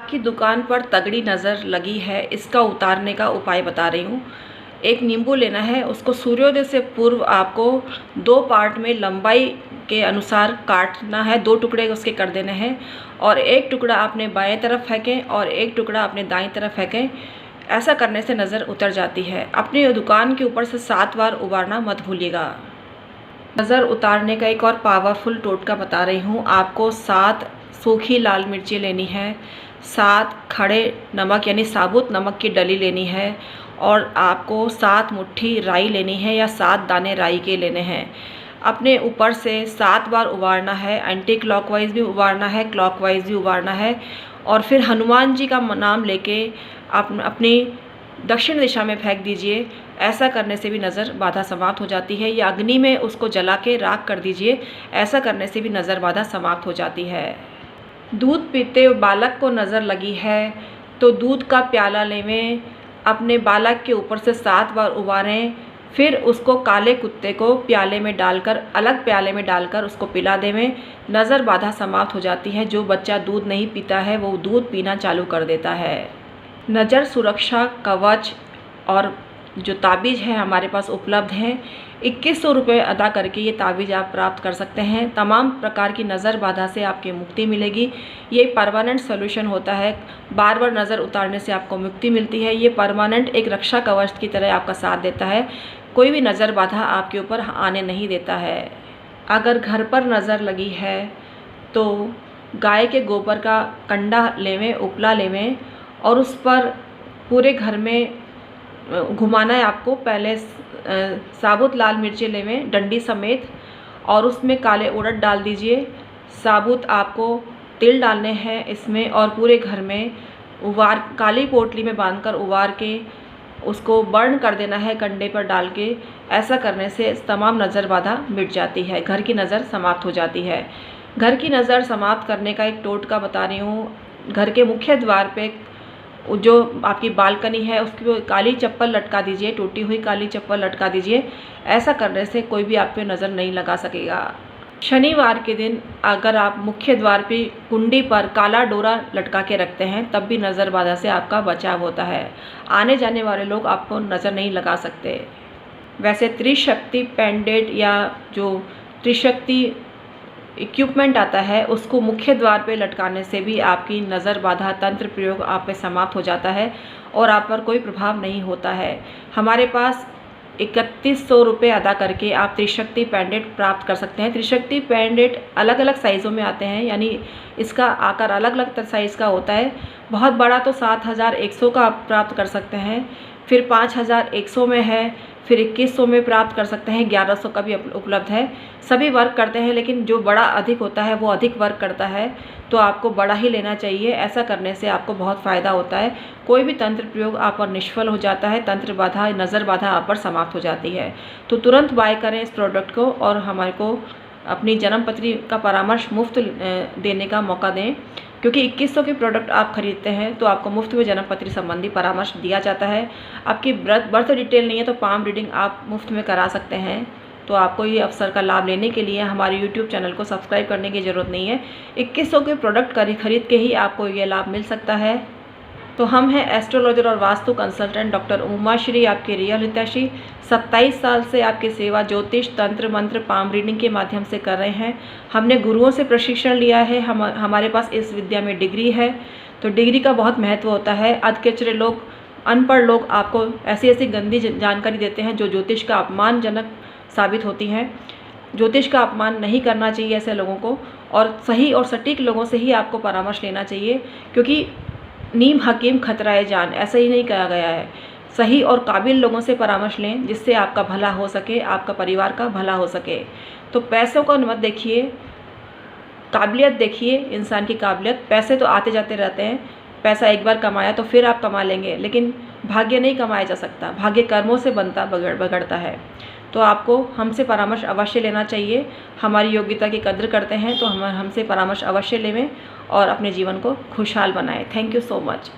आपकी दुकान पर तगड़ी नज़र लगी है, इसका उतारने का उपाय बता रही हूँ। एक नींबू लेना है, उसको सूर्योदय से पूर्व आपको 2 पार्ट में लंबाई के अनुसार काटना है, 2 टुकड़े उसके कर देने हैं और एक टुकड़ा आपने बाएं तरफ फेंकें और एक टुकड़ा अपने दाईं तरफ फेंकें। ऐसा करने से नज़र उतर जाती है। अपनी दुकान के ऊपर से 7 बार उबारना मत भूलिएगा। नज़र उतारने का एक और पावरफुल टोटका बता रही हूँ। आपको 7 सूखी लाल मिर्ची लेनी है, 7 खड़े नमक यानी साबुत नमक की डली लेनी है और आपको 7 मुट्ठी राई लेनी है या 7 दाने राई के लेने हैं। अपने ऊपर से 7 बार उबारना है, एंटी क्लॉकवाइज भी उबारना है, क्लॉकवाइज भी उबारना है और फिर हनुमान जी का नाम लेके अपनी दक्षिण दिशा में फेंक दीजिए। ऐसा करने से भी नज़र बाधा समाप्त हो जाती है, या अग्नि में उसको जला के राख कर दीजिए। ऐसा करने से भी नज़र बाधा समाप्त हो जाती है। दूध पीते बालक को नज़र लगी है तो दूध का प्याला लेवें, अपने बालक के ऊपर से 7 बार उबारें, फिर उसको काले कुत्ते को प्याले में डालकर अलग प्याले में डालकर उसको पिला देवें। नज़र बाधा समाप्त हो जाती है। जो बच्चा दूध नहीं पीता है वो दूध पीना चालू कर देता है। नज़र सुरक्षा कवच और जो ताबीज़ है हमारे पास उपलब्ध हैं। 2100 रुपये अदा करके ये ताबीज़ आप प्राप्त कर सकते हैं। तमाम प्रकार की नज़र बाधा से आपकी मुक्ति मिलेगी। ये परमानेंट सोल्यूशन होता है। बार बार नज़र उतारने से आपको मुक्ति मिलती है। ये परमानेंट एक रक्षा कवच की तरह आपका साथ देता है। कोई भी नज़र बाधा आपके ऊपर आने नहीं देता है। अगर घर पर नज़र लगी है तो गाय के गोबर का कंडा लेवें, उपला लेवें और उस पर पूरे घर में घुमाना है आपको। पहले साबुत लाल मिर्ची लेवें डंडी समेत और उसमें काले उड़द डाल दीजिए। साबुत आपको तिल डालने हैं इसमें और पूरे घर में उबार काली पोटली में बांधकर उबार के उसको बर्न कर देना है कंडे पर डाल के। ऐसा करने से तमाम नज़र बाधा मिट जाती है, घर की नज़र समाप्त हो जाती है। घर की नज़र समाप्त करने का एक टोटका बता रही हूँ। घर के मुख्य द्वार पे जो आपकी बालकनी है उसकी काली चप्पल लटका दीजिए, टूटी हुई काली चप्पल लटका दीजिए। ऐसा करने से कोई भी आप पे नज़र नहीं लगा सकेगा। शनिवार के दिन अगर आप मुख्य द्वार पे कुंडी पर काला डोरा लटका के रखते हैं तब भी नज़र बाधा से आपका बचाव होता है। आने जाने वाले लोग आपको नज़र नहीं लगा सकते। वैसे त्रिशक्ति पेंडेंट या जो त्रिशक्ति इक्विपमेंट आता है उसको मुख्य द्वार पे लटकाने से भी आपकी नज़र बाधा तंत्र प्रयोग आप पे समाप्त हो जाता है और आप पर कोई प्रभाव नहीं होता है। हमारे पास 3100 रुपये अदा करके आप त्रिशक्ति पेंडेंट प्राप्त कर सकते हैं। त्रिशक्ति पेंडेंट अलग अलग साइज़ों में आते हैं, यानी इसका आकार अलग अलग साइज़ का होता है। बहुत बड़ा तो 7100 का आप प्राप्त कर सकते हैं, फिर 5100 में है, फिर 2100 में प्राप्त कर सकते हैं, 1100 का भी उपलब्ध है। सभी वर्क करते हैं, लेकिन जो बड़ा अधिक होता है वो अधिक वर्क करता है, तो आपको बड़ा ही लेना चाहिए। ऐसा करने से आपको बहुत फ़ायदा होता है। कोई भी तंत्र प्रयोग आप पर निष्फल हो जाता है, तंत्र बाधा नज़र बाधा आप पर समाप्त हो जाती है। तो तुरंत बाय करें इस प्रोडक्ट को और हमारे को अपनी जन्म पत्री का परामर्श मुफ्त देने का मौका दें, क्योंकि 2100 के प्रोडक्ट आप खरीदते हैं तो आपको मुफ्त में जन्म पत्री संबंधी परामर्श दिया जाता है। आपकी बर्थ डिटेल नहीं है तो पाम रीडिंग आप मुफ्त में करा सकते हैं। तो आपको ये अवसर का लाभ लेने के लिए हमारे YouTube चैनल को सब्सक्राइब करने की ज़रूरत नहीं है। 2100 के प्रोडक्ट खरीद के ही आपको ये लाभ मिल सकता है। तो हम हैं एस्ट्रोलॉजर और वास्तु कंसल्टेंट डॉक्टर उमा श्री, आपके रियल हितैषी। 27 साल से आपकी सेवा ज्योतिष, तंत्र, मंत्र, पाम रीडिंग के माध्यम से कर रहे हैं। हमने गुरुओं से प्रशिक्षण लिया है। हमारे पास इस विद्या में डिग्री है। तो डिग्री का बहुत महत्व होता है। अधकेचरे लोग, अनपढ़ लोग आपको ऐसी ऐसी गंदी जानकारी देते हैं जो ज्योतिष का अपमानजनक साबित होती हैं। ज्योतिष का अपमान नहीं करना चाहिए ऐसे लोगों को, और सही और सटीक लोगों से ही आपको परामर्श लेना चाहिए, क्योंकि नीम हकीम खतराए जान ऐसा ही नहीं कहा गया है। सही और काबिल लोगों से परामर्श लें जिससे आपका भला हो सके, आपका परिवार का भला हो सके। तो पैसों को मत देखिए, काबिलियत देखिए, इंसान की काबिलियत। पैसे तो आते जाते रहते हैं, पैसा एक बार कमाया तो फिर आप कमा लेंगे, लेकिन भाग्य नहीं कमाया जा सकता। भाग्य कर्मों से बनता बगड़ता है। तो आपको हमसे परामर्श अवश्य लेना चाहिए। हमारी योग्यता की कद्र करते हैं तो हमसे परामर्श अवश्य लेवें और अपने जीवन को खुशहाल बनाएं। Thank you so much.